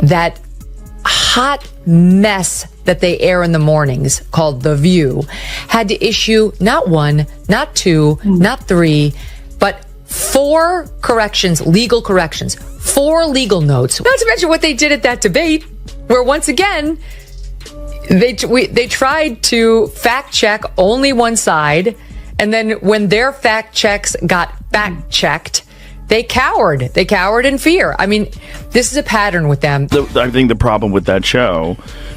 that hot mess that they air in the mornings called The View had to issue not one, not two, not three, but 4 corrections, legal corrections, 4 legal notes. Not to mention what they did at that debate, where once again, they tried to fact check only one side, and then when their fact checks got fact checked, they cowered. They cowered in fear. I mean, this is a pattern with them. I think the problem with that show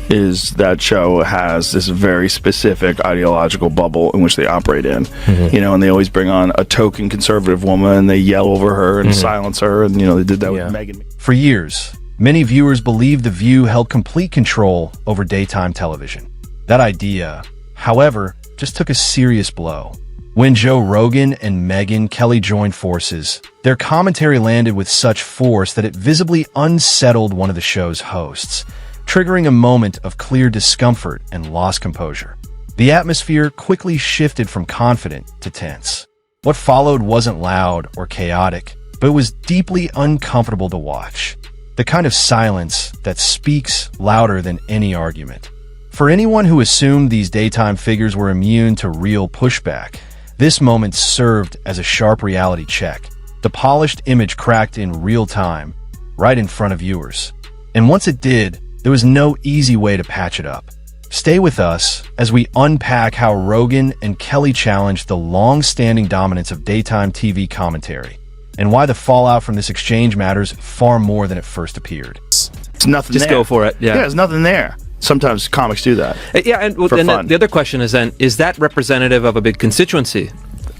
is that show has this very specific ideological bubble in which they operate in. You know, and they always bring on a token conservative woman and they yell over her and silence her. And, you know, they did that with Megyn. For years, many viewers believed The View held complete control over daytime television. That idea, however, just took a serious blow. When Joe Rogan and Megyn Kelly joined forces, their commentary landed with such force that it visibly unsettled one of the show's hosts, triggering a moment of clear discomfort and lost composure. The atmosphere quickly shifted from confident to tense. What followed wasn't loud or chaotic, but it was deeply uncomfortable to watch. The kind of silence that speaks louder than any argument. For anyone who assumed these daytime figures were immune to real pushback, this moment served as a sharp reality check. The polished image cracked in real time, right in front of viewers. And once it did, there was no easy way to patch it up. Stay with us as we unpack how Rogan and Kelly challenged the long-standing dominance of daytime TV commentary, and why the fallout from this exchange matters far more than it first appeared. It's nothing Just there. go for it. Yeah, there's nothing there. Sometimes comics do that. Yeah, and the other question is then, is that representative of a big constituency?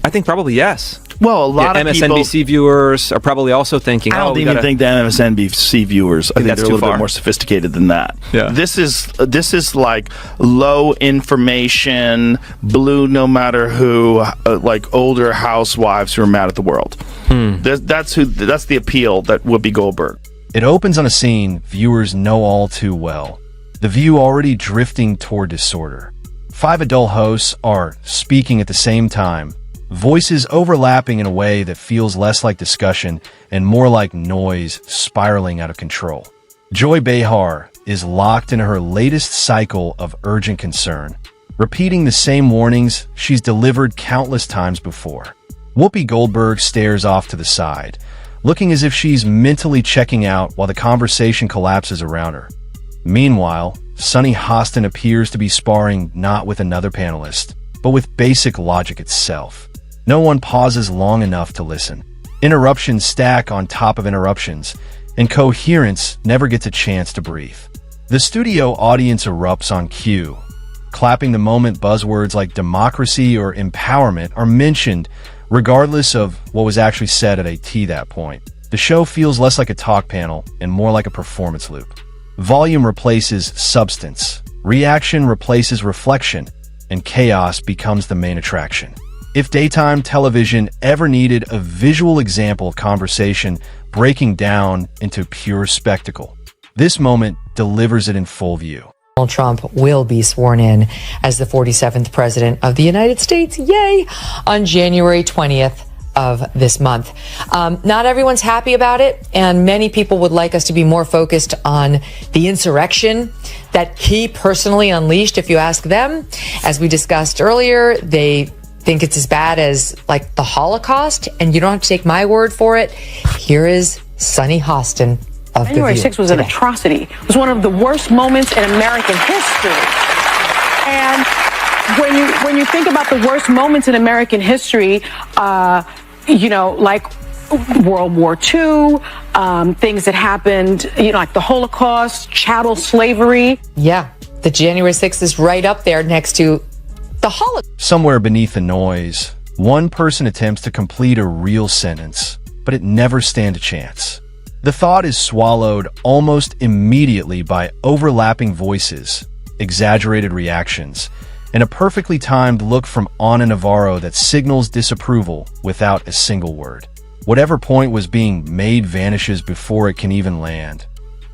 I think probably yes. Well, a lot of MSNBC viewers are probably also thinking, I don't even think the MSNBC viewers. I think they're a little bit more sophisticated than that. Yeah. This is like low information, blue no matter who, like older housewives who are mad at the world. That's the appeal that Whoopi Goldberg. It opens on a scene viewers know all too well. The View already drifting toward disorder. 5 adult hosts are speaking at the same time, voices overlapping in a way that feels less like discussion and more like noise spiraling out of control. Joy Behar is locked in her latest cycle of urgent concern, repeating the same warnings she's delivered countless times before. Whoopi Goldberg stares off to the side, looking as if she's mentally checking out while the conversation collapses around her. Meanwhile, Sunny Hostin appears to be sparring not with another panelist, but with basic logic itself. No one pauses long enough to listen. Interruptions stack on top of interruptions, and coherence never gets a chance to breathe. The studio audience erupts on cue. Clapping the moment buzzwords like democracy or empowerment are mentioned, regardless of what was actually said at that point. The show feels less like a talk panel and more like a performance loop. Volume replaces substance, reaction replaces reflection, and chaos becomes the main attraction. If daytime television ever needed a visual example of conversation breaking down into pure spectacle, this moment delivers it in full view. Donald Trump will be sworn in as the 47th president of the United States, yay, on January 20th of this month. Not everyone's happy about it, and many people would like us to be more focused on the insurrection that he personally unleashed. If you ask them, as we discussed earlier, they think it's as bad as like the Holocaust, and you don't have to take my word for it. Here is Sunny Hostin of January 6th was an atrocity. It was one of the worst moments in American history. And when you think about the worst moments in American history, like World War II, things that happened, like the Holocaust, chattel slavery. Yeah, the January 6th is right up there next to the Holocaust. Somewhere beneath the noise, one person attempts to complete a real sentence, but it never stands a chance. The thought is swallowed almost immediately by overlapping voices, exaggerated reactions, and a perfectly timed look from Ana Navarro that signals disapproval without a single word. Whatever point was being made vanishes before it can even land.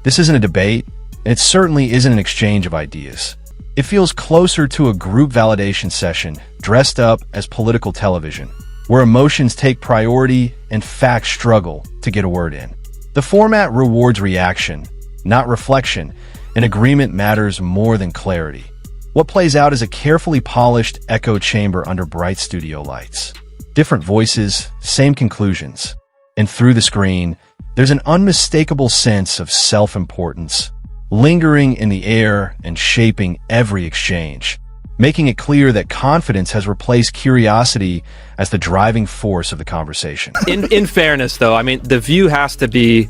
This isn't a debate, and it certainly isn't an exchange of ideas. It feels closer to a group validation session dressed up as political television, where emotions take priority and facts struggle to get a word in. The format rewards reaction, not reflection, and agreement matters more than clarity. What plays out is a carefully polished echo chamber under bright studio lights. Different voices, same conclusions. And through the screen, there's an unmistakable sense of self-importance, lingering in the air and shaping every exchange, making it clear that confidence has replaced curiosity as the driving force of the conversation. In fairness, though, I mean, The View has to be,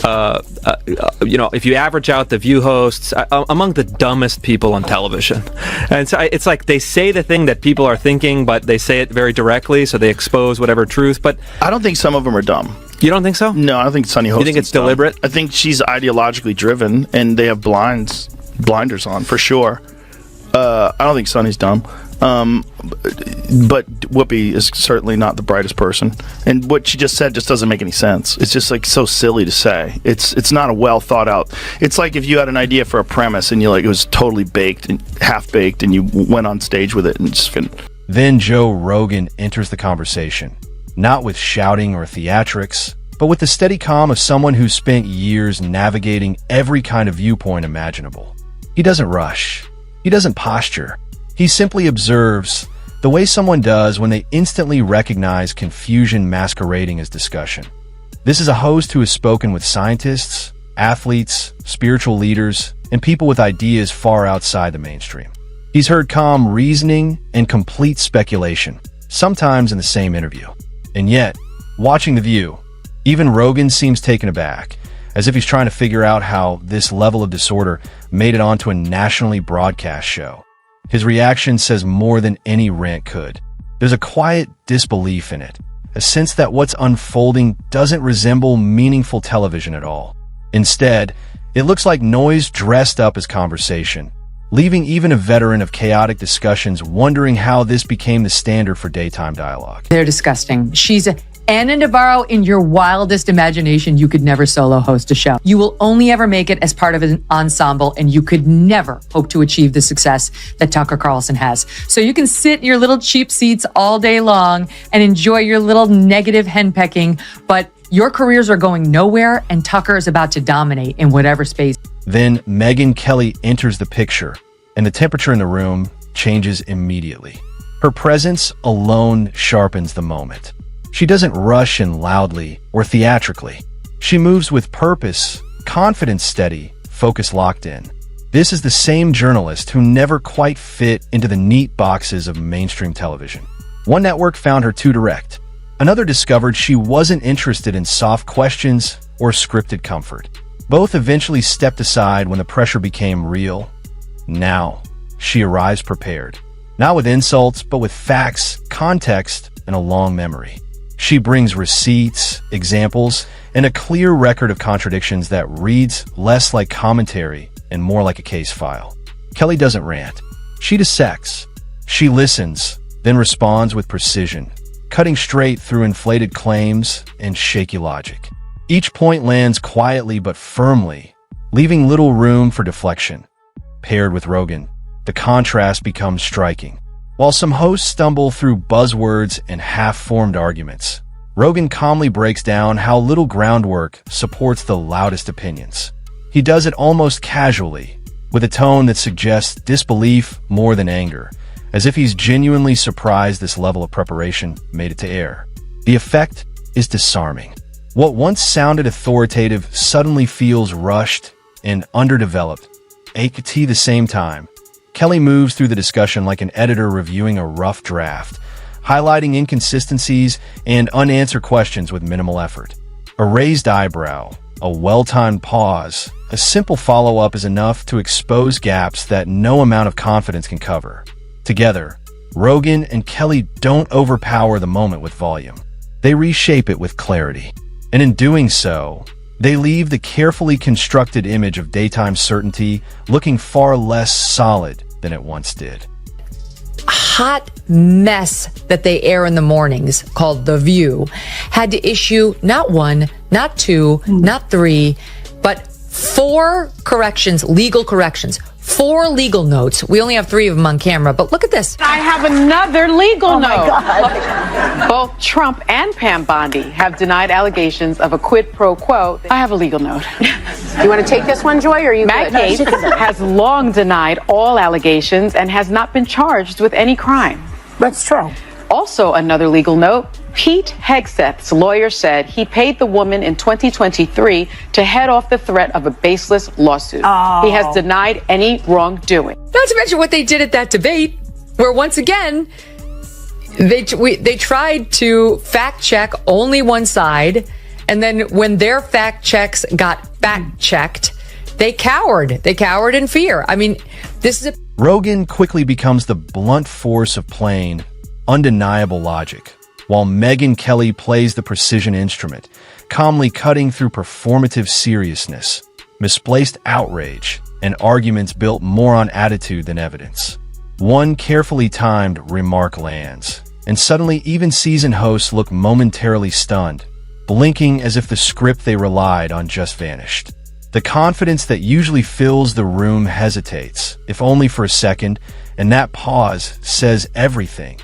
if you average out The View hosts, among the dumbest people on television. And so it's like they say the thing that people are thinking, but they say it very directly, so they expose whatever truth. But I don't think some of them are dumb. You don't think so? No, I don't think Sunny Hostin's You think it's dumb. deliberate? I think she's ideologically driven, and they have blinders on, for sure. I don't think Sunny's dumb. But Whoopi is certainly not the brightest person, and what she just said just doesn't make any sense. It's just like so silly to say. It's not a well thought out. It's like if you had an idea for a premise and it was totally baked and half baked, and you went on stage with it and just Then Joe Rogan enters the conversation, not with shouting or theatrics, but with the steady calm of someone who's spent years navigating every kind of viewpoint imaginable. He doesn't rush. He doesn't posture. He simply observes, the way someone does when they instantly recognize confusion masquerading as discussion. This is a host who has spoken with scientists, athletes, spiritual leaders, and people with ideas far outside the mainstream. He's heard calm reasoning and complete speculation, sometimes in the same interview. And yet, watching The View, even Rogan seems taken aback, as if he's trying to figure out how this level of disorder made it onto a nationally broadcast show. His reaction says more than any rant could. There's a quiet disbelief in it, a sense that what's unfolding doesn't resemble meaningful television at all. Instead, it looks like noise dressed up as conversation, leaving even a veteran of chaotic discussions wondering how this became the standard for daytime dialogue. They're disgusting. She's Anna Navarro in your wildest imagination. You could never solo host a show. You will only ever make it as part of an ensemble, and you could never hope to achieve the success that Tucker Carlson has. So you can sit in your little cheap seats all day long and enjoy your little negative henpecking, but your careers are going nowhere, and Tucker is about to dominate in whatever space. Then Megyn Kelly enters the picture, and the temperature in the room changes immediately. Her presence alone sharpens the moment. She doesn't rush in loudly or theatrically. She moves with purpose, confidence steady, focus locked in. This is the same journalist who never quite fit into the neat boxes of mainstream television. One network found her too direct. Another discovered she wasn't interested in soft questions or scripted comfort. Both eventually stepped aside when the pressure became real. Now, she arrives prepared. Not with insults, but with facts, context, and a long memory. She brings receipts, examples, and a clear record of contradictions that reads less like commentary and more like a case file. Kelly doesn't rant. She dissects. She listens, then responds with precision, cutting straight through inflated claims and shaky logic. Each point lands quietly but firmly, leaving little room for deflection. Paired with Rogan, the contrast becomes striking. While some hosts stumble through buzzwords and half-formed arguments, Rogan calmly breaks down how little groundwork supports the loudest opinions. He does it almost casually, with a tone that suggests disbelief more than anger, as if he's genuinely surprised this level of preparation made it to air. The effect is disarming. What once sounded authoritative suddenly feels rushed and underdeveloped. At the same time, Kelly moves through the discussion like an editor reviewing a rough draft, highlighting inconsistencies and unanswered questions with minimal effort. A raised eyebrow, a well-timed pause, a simple follow-up is enough to expose gaps that no amount of confidence can cover. Together, Rogan and Kelly don't overpower the moment with volume. They reshape it with clarity. And in doing so, they leave the carefully constructed image of daytime certainty looking far less solid than it once did. Hot mess that they air in the mornings, called The View, had to issue not one, not two, not three, but 4 corrections, legal corrections, 4 legal notes. We only have 3 of them on camera, but look at this. I have another legal note. My God. Both Trump and Pam Bondi have denied allegations of a quid pro quo. I have a legal note. You want to take this one, Joy, or are you good? Megyn has long denied all allegations and has not been charged with any crime. That's true. Also, another legal note. Pete Hegseth's lawyer said he paid the woman in 2023 to head off the threat of a baseless lawsuit. He has denied any wrongdoing. Not to mention what they did at that debate, where once again, they tried to fact check only one side, and then when their fact checks got fact checked, they cowered. They cowered in fear. I mean, this is Rogan quickly becomes the blunt force of plain, undeniable logic, while Megyn Kelly plays the precision instrument, calmly cutting through performative seriousness, misplaced outrage, and arguments built more on attitude than evidence. One carefully timed remark lands, and suddenly even seasoned hosts look momentarily stunned, blinking as if the script they relied on just vanished. The confidence that usually fills the room hesitates, if only for a second, and that pause says everything.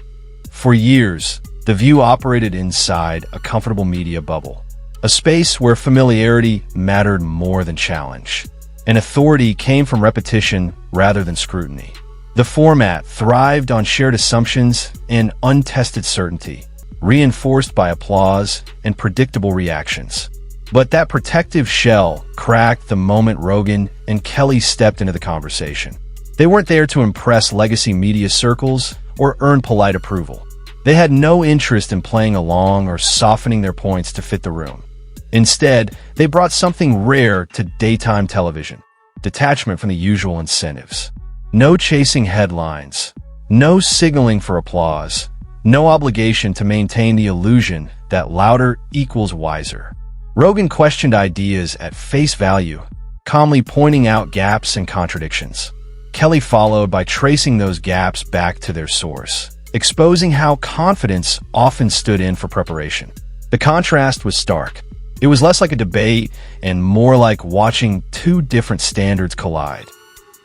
For years, The View operated inside a comfortable media bubble, a space where familiarity mattered more than challenge, and authority came from repetition rather than scrutiny. The format thrived on shared assumptions and untested certainty, reinforced by applause and predictable reactions. But that protective shell cracked the moment Rogan and Kelly stepped into the conversation. They weren't there to impress legacy media circles or earn polite approval. They had no interest in playing along or softening their points to fit the room. Instead, they brought something rare to daytime television: detachment from the usual incentives. No chasing headlines, no signaling for applause, no obligation to maintain the illusion that louder equals wiser. Rogan questioned ideas at face value, calmly pointing out gaps and contradictions. Kelly followed by tracing those gaps back to their source, exposing how confidence often stood in for preparation. The contrast was stark. It was less like a debate and more like watching two different standards collide.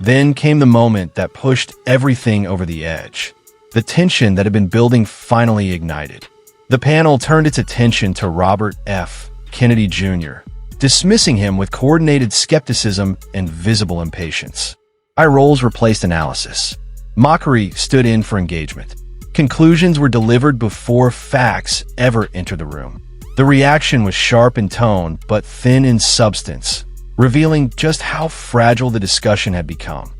Then came the moment that pushed everything over the edge. The tension that had been building finally ignited. The panel turned its attention to Robert F. Kennedy Jr., dismissing him with coordinated skepticism and visible impatience. Eye rolls replaced analysis. Mockery stood in for engagement. Conclusions were delivered before facts ever entered the room. The reaction was sharp in tone, but thin in substance, revealing just how fragile the discussion had become.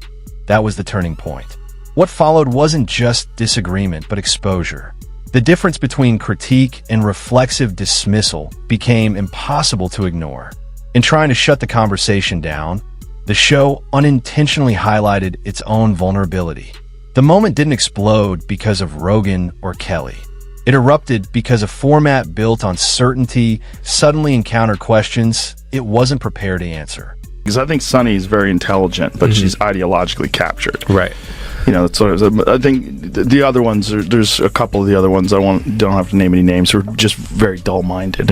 That was the turning point. What followed wasn't just disagreement, but exposure. The difference between critique and reflexive dismissal became impossible to ignore. In trying to shut the conversation down, the show unintentionally highlighted its own vulnerability. The moment didn't explode because of Rogan or Kelly. It erupted because a format built on certainty suddenly encountered questions it wasn't prepared to answer. Because I think Sunny is very intelligent, but she's ideologically captured. Right. You know, that's sort of, I think the other ones, there's a couple of the other ones, don't have to name any names, who are just very dull-minded.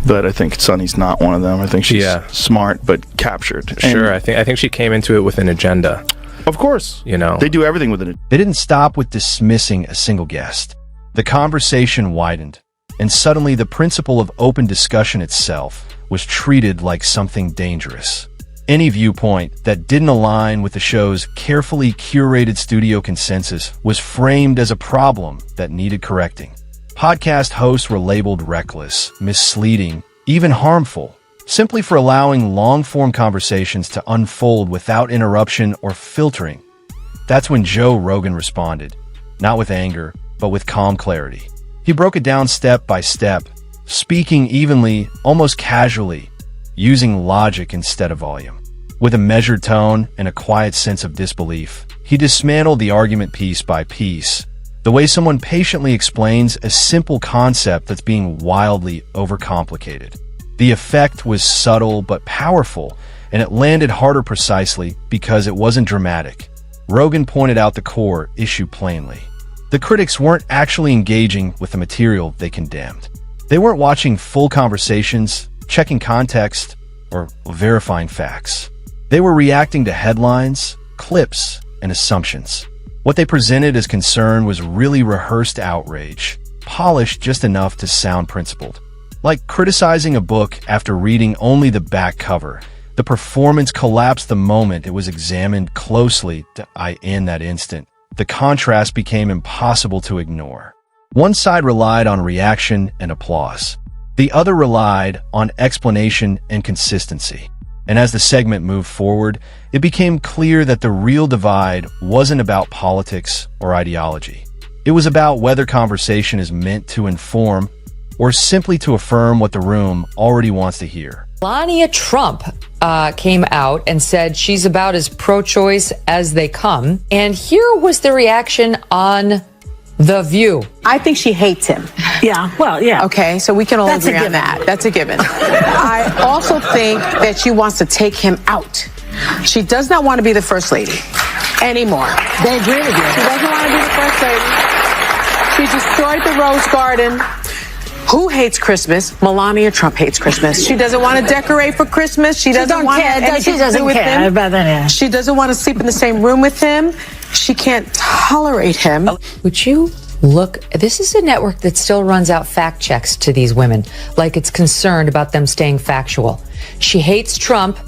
But I think Sunny's not one of them. I think she's smart, but captured. Sure, I think she came into it with an agenda. Of course. You know. They do everything with it. They didn't stop with dismissing a single guest. The conversation widened, and suddenly the principle of open discussion itself was treated like something dangerous. Any viewpoint that didn't align with the show's carefully curated studio consensus was framed as a problem that needed correcting. Podcast hosts were labeled reckless, misleading, even harmful, simply for allowing long-form conversations to unfold without interruption or filtering. That's when Joe Rogan responded, not with anger, but with calm clarity. He broke it down step by step, speaking evenly, almost casually, using logic instead of volume. With a measured tone and a quiet sense of disbelief, he dismantled the argument piece by piece, the way someone patiently explains a simple concept that's being wildly overcomplicated. The effect was subtle but powerful, and it landed harder precisely because it wasn't dramatic. Rogan pointed out the core issue plainly. The critics weren't actually engaging with the material they condemned. They weren't watching full conversations, checking context, or verifying facts. They were reacting to headlines, clips and assumptions. What they presented as concern was really rehearsed outrage, polished just enough to sound principled. Like criticizing a book after reading only the back cover, the performance collapsed the moment it was examined closely in that instant. The contrast became impossible to ignore. One side relied on reaction and applause. The other relied on explanation and consistency. And as the segment moved forward, it became clear that the real divide wasn't about politics or ideology. It was about whether conversation is meant to inform or simply to affirm what the room already wants to hear. Melania Trump came out and said she's about as pro-choice as they come. And here was the reaction on The View. I think she hates him. Yeah, well, yeah. Okay, so we can all agree on that. That's a given. I also think that she wants to take him out. She does not want to be the first lady anymore. They agree with you. She doesn't want to be the first lady. She destroyed the Rose Garden. Who hates Christmas? Melania Trump hates Christmas. She doesn't want to decorate for Christmas. She doesn't want anything to do with him. She doesn't want to sleep in the same room with him. She can't tolerate him. Would you look? This is a network that still runs out fact checks to these women, like it's concerned about them staying factual. She hates Trump.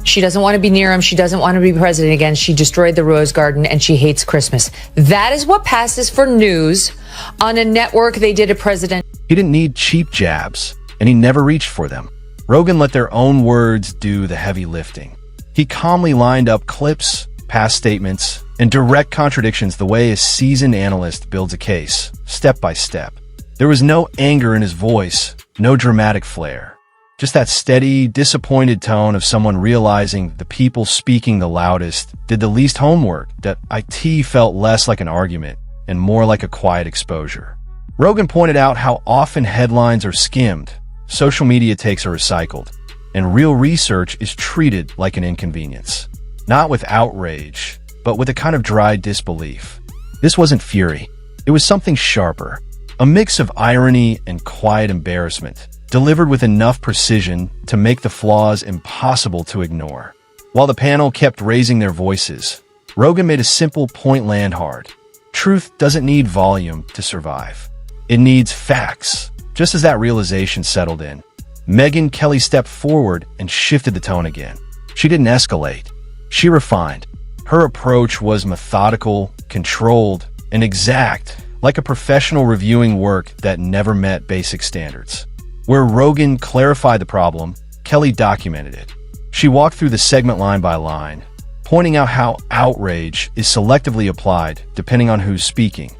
She doesn't want to be near him. She doesn't want to be president again. She destroyed the Rose Garden and she hates Christmas. That is what passes for news on a network they did a president. He didn't need cheap jabs, and he never reached for them. Rogan let their own words do the heavy lifting. He calmly lined up clips, past statements, and direct contradictions the way a seasoned analyst builds a case, step by step. There was no anger in his voice, no dramatic flair. Just that steady, disappointed tone of someone realizing the people speaking the loudest did the least homework, that IT felt less like an argument and more like a quiet exposure. Rogan pointed out how often headlines are skimmed, social media takes are recycled, and real research is treated like an inconvenience. Not with outrage, but with a kind of dry disbelief. This wasn't fury. It was something sharper, a mix of irony and quiet embarrassment, delivered with enough precision to make the flaws impossible to ignore. While the panel kept raising their voices, Rogan made a simple point land hard. Truth doesn't need volume to survive. It needs facts. Just as that realization settled in, Megyn Kelly stepped forward and shifted the tone again. She didn't escalate. She refined. Her approach was methodical, controlled, and exact, like a professional reviewing work that never met basic standards. Where Rogan clarified the problem, Kelly documented it. She walked through the segment line by line, pointing out how outrage is selectively applied depending on who's speaking.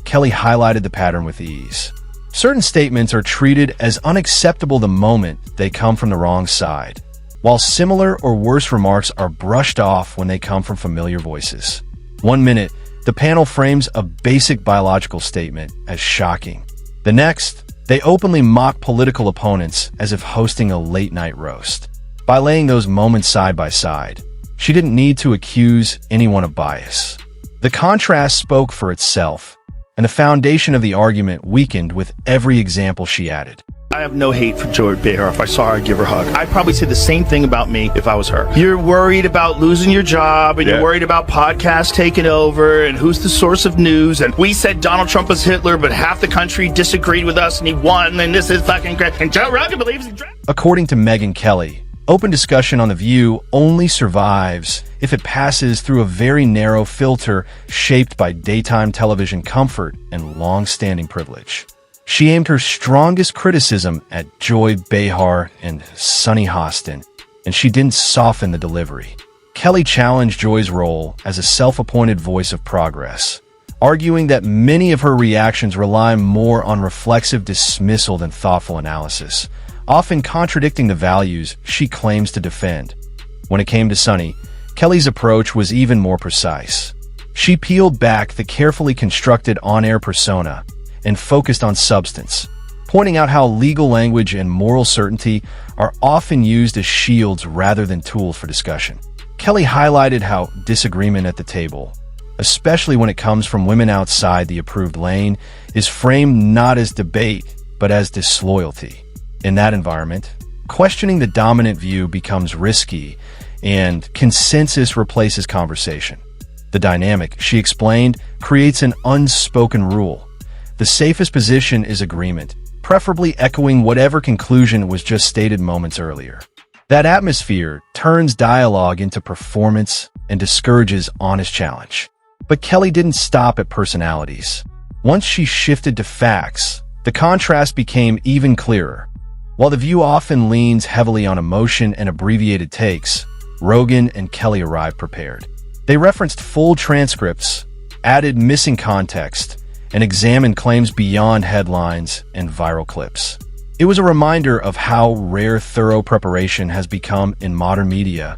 Kelly highlighted the pattern with ease. Certain statements are treated as unacceptable the moment they come from the wrong side, while similar or worse remarks are brushed off when they come from familiar voices. 1 minute, the panel frames a basic biological statement as shocking. The next, they openly mock political opponents as if hosting a late-night roast. By laying those moments side by side, she didn't need to accuse anyone of bias. The contrast spoke for itself, and the foundation of the argument weakened with every example she added. I have no hate for Joy Behar. If I saw her, I'd give her a hug. I'd probably say the same thing about me if I was her. You're worried about losing your job, and you're worried about podcasts taking over, and who's the source of news, and we said Donald Trump was Hitler, but half the country disagreed with us, and he won, and this is fucking great, and Joe Rogan believes in draft. According to Megyn Kelly, open discussion on The View only survives if it passes through a very narrow filter shaped by daytime television comfort and long-standing privilege. She aimed her strongest criticism at Joy Behar and Sunny Hostin, and she didn't soften the delivery. Kelly challenged Joy's role as a self-appointed voice of progress, arguing that many of her reactions rely more on reflexive dismissal than thoughtful analysis, often contradicting the values she claims to defend. When it came to Sunny, Kelly's approach was even more precise. She peeled back the carefully constructed on-air persona and focused on substance, pointing out how legal language and moral certainty are often used as shields rather than tools for discussion. Kelly highlighted how disagreement at the table, especially when it comes from women outside the approved lane, is framed not as debate, but as disloyalty. In that environment, questioning the dominant view becomes risky, and consensus replaces conversation. The dynamic, she explained, creates an unspoken rule. The safest position is agreement, preferably echoing whatever conclusion was just stated moments earlier. That atmosphere turns dialogue into performance and discourages honest challenge. But Kelly didn't stop at personalities. Once she shifted to facts, the contrast became even clearer. While The View often leans heavily on emotion and abbreviated takes, Rogan and Kelly arrived prepared. They referenced full transcripts, added missing context, and examined claims beyond headlines and viral clips. It was a reminder of how rare thorough preparation has become in modern media,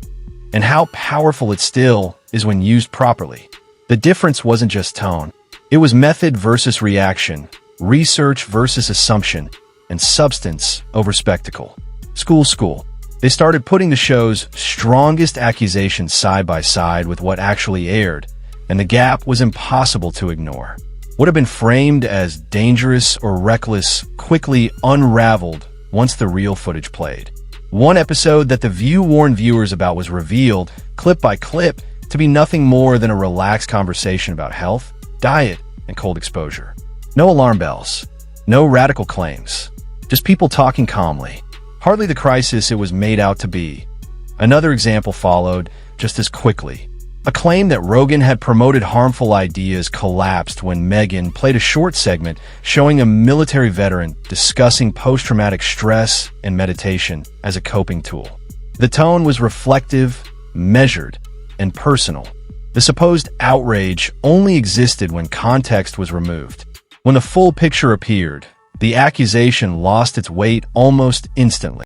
and how powerful it still is when used properly. The difference wasn't just tone. It was method versus reaction, research versus assumption, and substance over spectacle. School. They started putting the show's strongest accusations side by side with what actually aired, and the gap was impossible to ignore. What had been framed as dangerous or reckless quickly unraveled once the real footage played. One episode that The View warned viewers about was revealed, clip by clip, to be nothing more than a relaxed conversation about health, diet, and cold exposure. No alarm bells, no radical claims, just people talking calmly. Hardly the crisis it was made out to be. Another example followed just as quickly. A claim that Rogan had promoted harmful ideas collapsed when Megyn played a short segment showing a military veteran discussing post-traumatic stress and meditation as a coping tool. The tone was reflective, measured, and personal. The supposed outrage only existed when context was removed. When the full picture appeared, the accusation lost its weight almost instantly.